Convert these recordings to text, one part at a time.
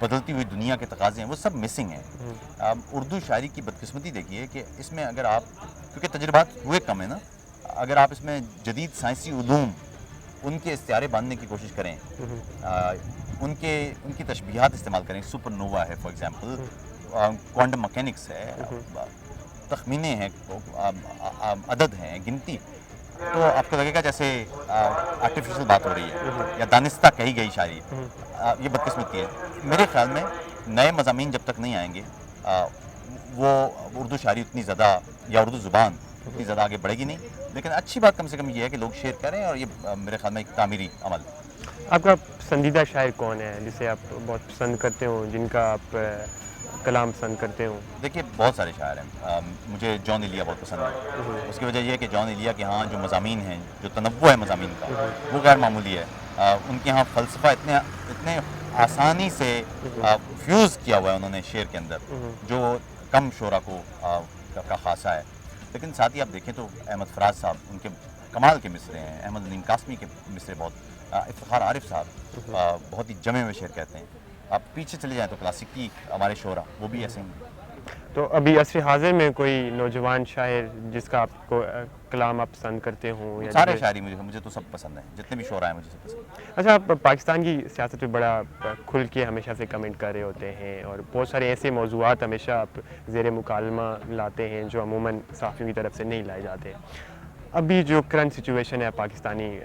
بدلتی ہوئی دنیا کے تقاضے ہیں وہ سب مسنگ ہیں. اردو شاعری کی بدقسمتی دیکھیے کہ اس میں اگر آپ, کیونکہ تجربات ہوئے کم ہیں نا, اگر آپ اس میں جدید سائنسی علوم ان کے استعارے باندھنے کی کوشش کریں, ان کی تشبیہات استعمال کریں, سپر نووا ہے فار ایگزامپل, کوانٹم مکینکس ہے, تخمینے ہیں, عدد ہیں, گنتی, تو آپ کو لگے گا جیسے آرٹیفیشل بات ہو رہی ہے یا دانستہ کہی گئی شاعری. یہ بدقسمتی ہے. میرے خیال میں نئے مضامین جب تک نہیں آئیں گے وہ اردو شاعری اتنی زیادہ یا اردو زبان اتنی زیادہ آگے بڑھے گی نہیں. لیکن اچھی بات کم سے کم یہ ہے کہ لوگ شیئر کریں, اور یہ میرے خیال میں ایک تعمیری عمل. آپ کا پسندیدہ شاعر کون ہے جسے آپ بہت پسند کرتے ہوں, جن کا آپ کلام پسند کرتے ہوں؟ دیکھیے بہت سارے شاعر ہیں. مجھے جان ایلیا بہت پسند ہے. اس کی وجہ یہ ہے کہ جان ایلیا کے ہاں جو مضامین ہیں, جو تنوع ہے مضامین کا, وہ غیر معمولی ہے. ان کے ہاں فلسفہ اتنے آسانی سے فیوز کیا ہوا ہے انہوں نے شعر کے اندر, جو کم شعرا کو کا خاصہ ہے. لیکن ساتھ ہی آپ دیکھیں تو احمد فراز صاحب, ان کے کمال کے مصرے ہیں. احمد علیم قاسمی کے مصرے بہت, افتخار عارف صاحب بہت ہی جمے ہوئے شعر کہتے ہیں. آپ پیچھے چلے جائیں تو کلاسیکی ہمارے شعرا وہ بھی ایسے ہیں. تو ابھی عصر حاضر میں کوئی نوجوان شاعر جس کا آپ کو کلام آپ پسند کرتے ہوں؟ یا سارے شاعری مجھے تو سب پسند ہیں, جتنے بھی شعرا ہیں مجھے سب پسند ہیں. اچھا, آپ پاکستان کی سیاست پہ بڑا کھل کے ہمیشہ سے کمنٹ کر رہے ہوتے ہیں, اور بہت سارے ایسے موضوعات ہمیشہ آپ زیر مکالمہ لاتے ہیں جو عموماً صحافیوں کی طرف سے نہیں لائے جاتے. ابھی جو کرنٹ سچویشن ہے پاکستانی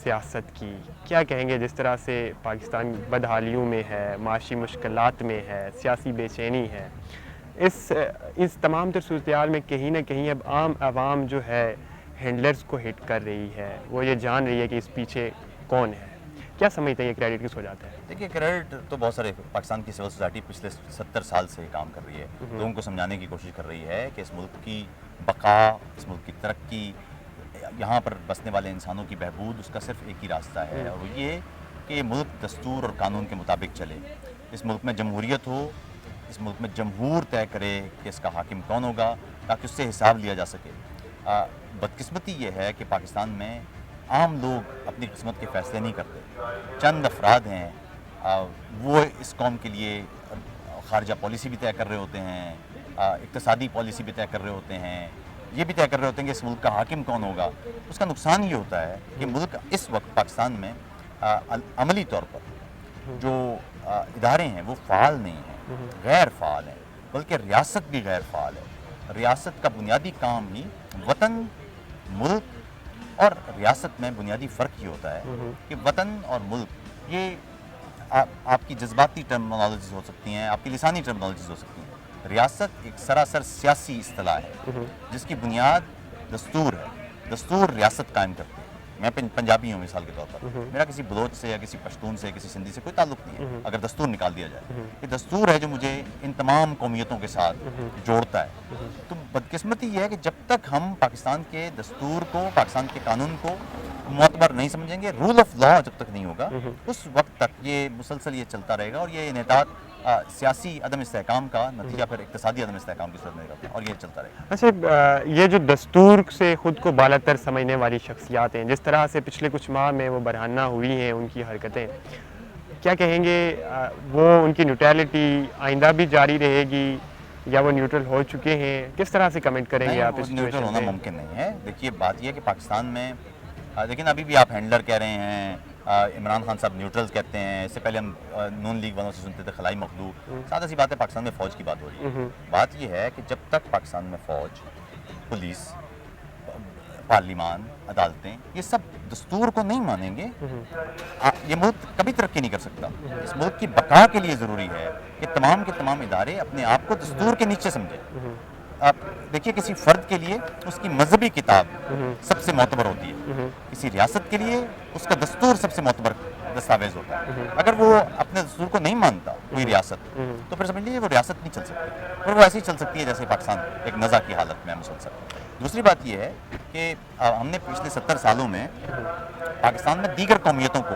سیاست کی, کیا کہیں گے؟ جس طرح سے پاکستان بدحالیوں میں ہے, معاشی مشکلات میں ہے, سیاسی بے چینی ہے, اس تمام تر صورتحال میں کہیں نہ کہیں اب عام عوام جو ہے ہینڈلرز کو ہٹ کر رہی ہے, وہ یہ جان رہی ہے کہ اس پیچھے کون ہے. کیا سمجھتے ہیں یہ کریڈٹ کس ہو جاتا ہے؟ دیکھیے کریڈٹ تو بہت سارے, پاکستان کی سول سوسائٹی پچھلے 70 سال سے کام کر رہی ہے, لوگوں کو سمجھانے کی کوشش کر رہی ہے کہ اس ملک کی بقا, اس ملک کی ترقی, یہاں پر بسنے والے انسانوں کی بہبود, اس کا صرف ایک ہی راستہ ہے, اور وہ یہ کہ یہ ملک دستور اور قانون کے مطابق چلے. اس ملک میں جمہوریت ہو, اس ملک میں جمہور طے کرے کہ اس کا حاکم کون ہوگا, تاکہ اس سے حساب لیا جا سکے. بدقسمتی یہ ہے کہ پاکستان میں عام لوگ اپنی قسمت کے فیصلے نہیں کرتے. چند افراد ہیں, وہ اس قوم کے لیے خارجہ پالیسی بھی طے کر رہے ہوتے ہیں, اقتصادی پالیسی بھی طے کر رہے ہوتے ہیں, یہ بھی طے کر رہے ہوتے ہیں کہ اس ملک کا حاکم کون ہوگا. اس کا نقصان یہ ہوتا ہے کہ ملک اس وقت پاکستان میں عملی طور پر جو ادارے ہیں وہ فعال نہیں ہیں, غیر فعال ہیں, بلکہ ریاست بھی غیر فعال ہے. ریاست کا بنیادی کام ہی وطن, ملک اور ریاست میں بنیادی فرق یہ ہوتا ہے کہ وطن اور ملک یہ آپ کی جذباتی ٹرمنالوجیز ہو سکتی ہیں, آپ کی لسانی ٹرمنالوجیز ہو سکتی ہیں. ریاست ایک سراسر سیاسی اصطلاح ہے جس کی بنیاد دستور ہے. دستور ریاست قائم کرتی ہے. میں پنجابی ہوں مثال کے طور پر, میرا کسی بلوچ سے یا کسی پشتون سے, کسی سندھی سے کوئی تعلق نہیں ہے اگر دستور نکال دیا جائے. یہ دستور ہے جو مجھے ان تمام قومیتوں کے ساتھ جوڑتا ہے. تو بدقسمتی یہ ہے کہ جب تک ہم پاکستان کے دستور کو, پاکستان کے قانون کو معتبر نہیں سمجھیں گے, رول آف لا جب تک نہیں ہوگا, اس وقت تک یہ مسلسل یہ چلتا رہے گا, اور یہ انحطاط سیاسی عدم استحکام کا نتیجہ پھر اقتصادی عدم استحکام کی صورت میں نکلتا ہے, اور یہ چلتا رہے گا. اچھا, یہ جو دستور سے خود کو بالا تر سمجھنے والی شخصیات ہیں, جس طرح سے پچھلے کچھ ماہ میں وہ برہنہ ہوئی ہیں ان کی حرکتیں, کیا کہیں گے وہ ان کی نیوٹرلٹی آئندہ بھی جاری رہے گی یا وہ نیوٹرل ہو چکے ہیں؟ کس طرح سے کمنٹ کریں گے آپ اس نیوٹرل ہونا ممکن نہیں ہے. دیکھیے بات یہ ہے کہ پاکستان میں, لیکن ابھی بھی آپ ہینڈلر کہہ رہے ہیں, عمران خان صاحب نیوٹرل کہتے ہیں, اس سے پہلے ہم نون لیگ والوں سے سنتے تھے خلائی مخلوع. سادہ سی بات ہے, پاکستان میں فوج کی بات ہو رہی ہے. بات یہ ہے کہ جب تک پاکستان میں فوج, پولیس, پارلیمان, عدالتیں یہ سب دستور کو نہیں مانیں گے, یہ ملک کبھی ترقی نہیں کر سکتا. اس ملک کی بقا کے لیے ضروری ہے کہ تمام کے تمام ادارے اپنے آپ کو دستور کے نیچے سمجھیں. آپ دیکھیے کسی فرد کے لیے اس کی مذہبی کتاب سب سے معتبر ہوتی ہے, کسی ریاست کے لیے اس کا دستور سب سے معتبر دستاویز ہوتا ہے. اگر وہ اپنے دستور کو نہیں مانتا کوئی ریاست, تو پھر سمجھ لیجیے وہ ریاست نہیں چل سکتی, اور وہ ایسے ہی چل سکتی ہے جیسے پاکستان ایک نزا کی حالت میں مسلسل. دوسری بات یہ ہے کہ ہم نے پچھلے 70 سالوں میں پاکستان میں دیگر قومیتوں کو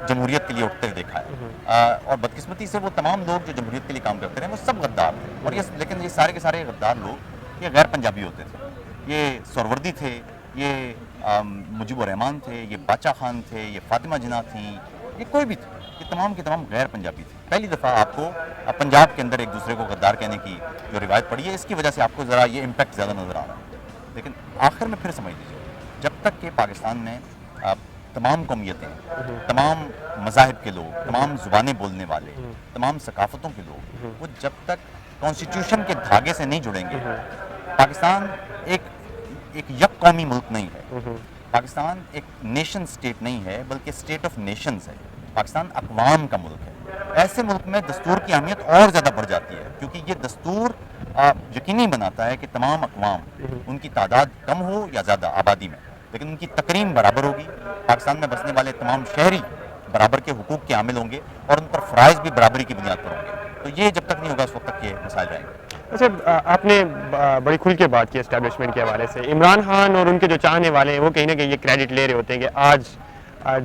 جمہوریت کے لیے اٹھتے دیکھا ہے, اور بدقسمتی سے وہ تمام لوگ جو جمہوریت کے لیے کام کرتے رہے وہ سب غدار تھے. اور لیکن یہ سارے کے سارے غدار لوگ یہ غیر پنجابی ہوتے تھے, یہ سہروردی تھے, یہ مجیب الرحمان تھے, یہ باچا خان تھے, یہ فاطمہ جناح تھیں, یہ کوئی بھی تھے. یہ تمام کے تمام غیر پنجابی تھے. پہلی دفعہ آپ کو پنجاب کے اندر ایک دوسرے کو غدار کہنے کی جو روایت پڑی ہے اس کی وجہ سے آپ کو ذرا یہ امپیکٹ زیادہ نظر آ رہا ہے. لیکن آخر میں پھر سمجھ لیجیے, جب تک کہ پاکستان میں تمام قومیتیں, تمام مذاہب کے لوگ, تمام زبانیں بولنے والے, تمام ثقافتوں کے لوگ, وہ جب تک کانسٹیٹیوشن کے دھاگے سے نہیں جڑیں گے, پاکستان ایک یک قومی ملک نہیں ہے. پاکستان ایک نیشن سٹیٹ نہیں ہے بلکہ سٹیٹ آف نیشنز ہے. پاکستان اقوام کا ملک ہے. ایسے ملک میں دستور کی اہمیت اور زیادہ بڑھ جاتی ہے, کیونکہ یہ دستور یقینی بناتا ہے کہ تمام اقوام, ان کی تعداد کم ہو یا زیادہ آبادی میں, لیکن ان کی تقریم برابر ہوگی. پاکستان میں بسنے والے تمام شہری برابر کے حقوق کے حامل ہوں گے اور ان پر فرائض بھی برابری کی بنیاد پر ہوں گے. تو یہ جب تک نہیں ہوگا اس وقت تک یہ مسائل رہیں گے. اچھا, آپ نے بڑی کھل کے بات کی اسٹیبلشمنٹ کے حوالے سے. عمران خان اور ان کے جو چاہنے والے ہیں وہ کہیں نہ کہیں یہ کریڈٹ لے رہے ہوتے ہیں کہ آج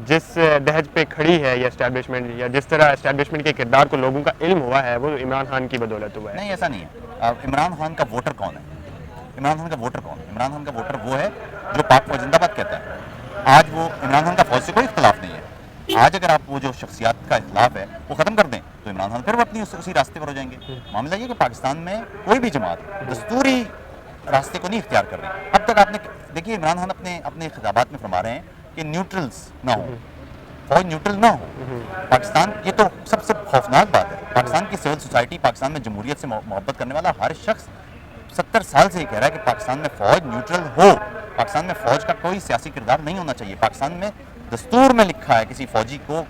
جس دہج پہ کھڑی ہے یہ اسٹیبلشمنٹ, یا جس طرح اسٹیبلشمنٹ کے کردار کو لوگوں کا علم ہوا ہے, وہ عمران خان کی بدولت ہوا ہے. نہیں, ایسا نہیں ہے. عمران خان کا ووٹر کون ہے؟ عمران خان کا ووٹر کون ہے؟ عمران خان کا ووٹر وہ ہے جو پاک فوج زندہ باد کہتا ہے. آج وہ عمران خان کا فوج سے کوئی اختلاف نہیں ہے. آج اگر آپ وہ جو شخصیات کا اختلاف ہے وہ ختم کر دیں تو عمران خان پھر وہ اپنی اسی راستے پر ہو جائیں گے. معاملہ یہ کہ پاکستان میں کوئی بھی جماعت دستوری راستے کو نہیں اختیار کر رہی. اب تک آپ نے دیکھیے, عمران خان اپنے خطابات میں فرما رہے ہیں کہ نیوٹرلز نہ ہو, فوج نیوٹرل نہ ہو. پاکستان, یہ تو سب سے خوفناک بات ہے. پاکستان کی سول سوسائٹی, پاکستان میں جمہوریت سے محبت کرنے والا ہر شخص 70 سال سے یہ کہہ رہا ہے کہ پاکستان میں فوج نیوٹرل ہو. پاکستان میں فوج کا کوئی سیاسی کردار نہیں ہونا چاہیے. پاکستان میں دستور میں لکھا ہے کسی فوجی کو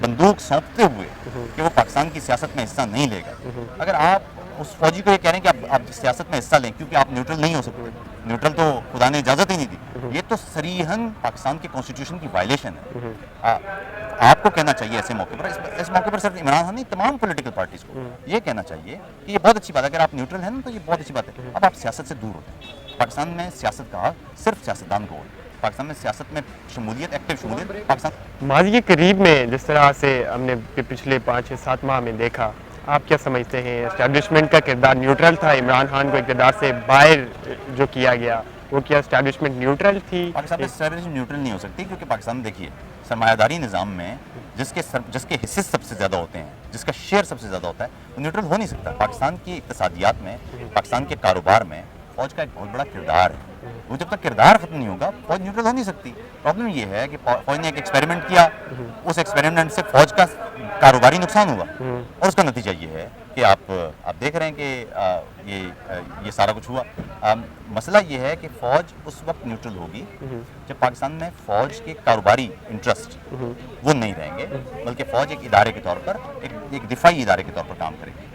بندوق سونپتے ہوئے کہ وہ پاکستان کی سیاست میں حصہ نہیں لے گا. اگر آپ اس فوجی کو یہ کہہ رہے ہیں کہ آپ سیاست میں حصہ لیں کیونکہ آپ نیوٹرل نہیں ہو سکتے, نیوٹرل تو خدا نے اجازت ہی نہیں دی, یہ تو صریحاً پاکستان کے کانسٹیٹیوشن کی وائلیشن ہے. آپ کو کہنا چاہیے ایسے موقع پر, اس موقع پر صرف عمران خان نہیں, تمام پولیٹیکل پارٹیز کو یہ کہنا چاہیے کہ یہ بہت اچھی بات ہے. اگر آپ نیوٹرل ہیں نا تو یہ بہت اچھی بات ہے. اب آپ سیاست سے دور ہوتے ہیں. پاکستان میں سیاست کا صرف سیاستدان کو, پاکستان میں سیاست میں شمولیت, ایکٹیو شمولیت پاکستان. ماضی کے قریب میں جس طرح سے ہم نے پچھلے 5-7 ماہ میں دیکھا, آپ کیا سمجھتے ہیں اسٹیبلشمنٹ کا کردار نیوٹرل تھا؟ عمران خان کو اقتدار سے باہر جو کیا گیا وہ کیا اسٹیبلشمنٹ نیوٹرل تھی؟ پاکستان میں اسٹیبلشمنٹ نیوٹرل نہیں ہو سکتی, کیونکہ پاکستان دیکھیے سرمایہ داری نظام میں جس کے حصے سب سے زیادہ ہوتے ہیں, جس کا شیئر سب سے زیادہ ہوتا ہے, وہ نیوٹرل ہو نہیں سکتا. پاکستان کی اقتصادیات میں, پاکستان کے کاروبار میں فوج کا ایک بہت بڑا کردار ہے. وہ جب تک کردار ختم نہیں ہوگا فوج نیوٹرل ہو نہیں سکتی. پرابلم یہ ہے کہ فوج نے ایک ایکسپیریمنٹ کیا, اس ایکسپیریمنٹ سے فوج کا کاروباری نقصان ہوا, اور اس کا نتیجہ یہ ہے کہ آپ دیکھ رہے ہیں کہ یہ سارا کچھ ہوا. مسئلہ یہ ہے کہ فوج اس وقت نیوٹرل ہوگی جب پاکستان میں فوج کے کاروباری انٹرسٹ وہ نہیں رہیں گے, بلکہ فوج ایک ادارے کے طور پر, ایک دفاعی ادارے کے طور پر کام کرے گی.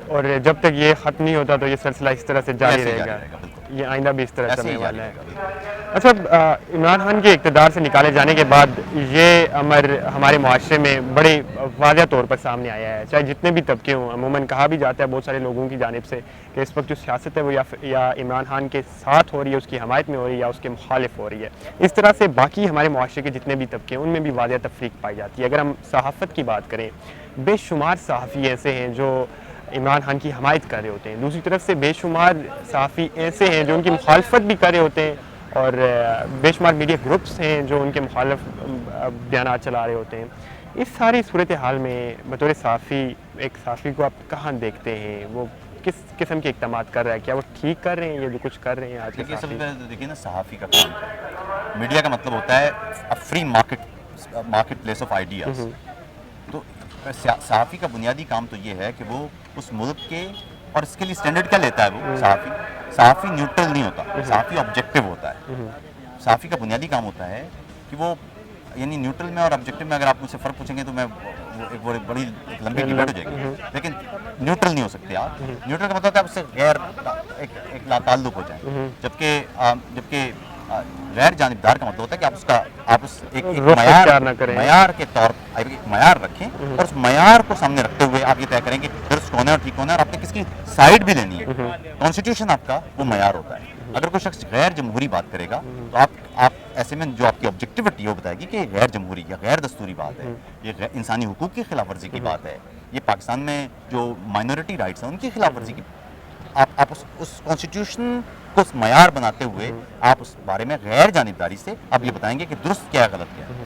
اور جب تک یہ ختم نہیں ہوتا تو یہ سلسلہ اس طرح سے جاری رہے گا, یہ آئندہ بھی اس طرح چلنے والا ہے. اچھا, عمران خان کے اقتدار سے نکالے جانے کے بعد یہ امر ہمارے معاشرے میں بڑے واضح طور پر سامنے آیا ہے, چاہے جتنے بھی طبقے ہوں. عموماً کہا بھی جاتا ہے بہت سارے لوگوں کی جانب سے کہ اس وقت جو سیاست ہے وہ یا عمران خان کے ساتھ ہو رہی ہے, اس کی حمایت میں ہو رہی ہے, یا اس کے مخالف ہو رہی ہے. اس طرح سے باقی ہمارے معاشرے کے جتنے بھی طبقے ہیں ان میں بھی واضح تفریق پائی جاتی ہے. اگر ہم صحافت کی بات کریں, بے شمار صحافی ایسے ہیں جو عمران خان کی حمایت کر رہے ہوتے ہیں, دوسری طرف سے بے شمار صحافی ایسے ہیں جو ان کی مخالفت بھی کر رہے ہوتے ہیں, اور بے شمار میڈیا گروپس ہیں جو ان کے مخالف بیانات چلا رہے ہوتے ہیں. اس ساری صورتحال میں بطور صحافی, ایک صحافی کو آپ کہاں دیکھتے ہیں؟ وہ کس قسم کے اقدامات کر رہا ہے؟ کیا وہ ٹھیک کر رہے ہیں یہ جو کچھ کر رہے ہیں آج کے صحافی؟ دیکھیے نا, صحافی کا کام, میڈیا کا مطلب ہوتا ہے free market place of ideas. تو صحافی کا بنیادی کام تو یہ ہے کہ وہ اس ملک کے, اور اس کے لیے اسٹینڈرڈ کیا لیتا ہے وہ صحافی نیوٹرل نہیں ہوتا, صحافی آبجیکٹیو ہوتا ہے. صحافی کا بنیادی کام ہوتا ہے کہ وہ, یعنی نیوٹرل میں اور آبجیکٹیو میں اگر آپ مجھ سے فرق پوچھیں گے تو میں ایک بڑی لمبی ڈیبیٹ ہو جائے گی, لیکن نیوٹرل نہیں ہو سکتے آپ. نیوٹرل کا مطلب ہوتا ہے آپ سے غیر ایک لا تعلق ہو جائیں, جبکہ غیر جانبدار کا مطلب ہوتا ہے کہ آپ اس ایک معیار کے طور پر ایک معیار رکھیں, اور اس معیار کو سامنے رکھتے ہوئے آپ یہ طے کریں کہ درست کون ہے اور ٹھیک کون ہے, اور آپ نے کس کی سائڈ بھی لینی ہے. کانسٹیٹیوشن آپ کا وہ معیار ہوتا ہے. اگر کوئی شخص غیر جمہوری بات کرے گا تو آپ ایسے میں جو آپ کی آبجیکٹیوٹی وہ بتائے گی کہ یہ غیر جمہوری یا غیر دستوری بات ہے, یہ انسانی حقوق کی خلاف ورزی کی بات ہے, یہ پاکستان میں جو مائنورٹی رائٹس ہیں ان کی خلاف ورزی کی. آپ اس کانسٹیٹیوشن کو معیار بناتے ہوئے آپ اس بارے میں غیر جانبداری سے آپ یہ بتائیں گے کہ درست کیا ہے غلط کیا ہے.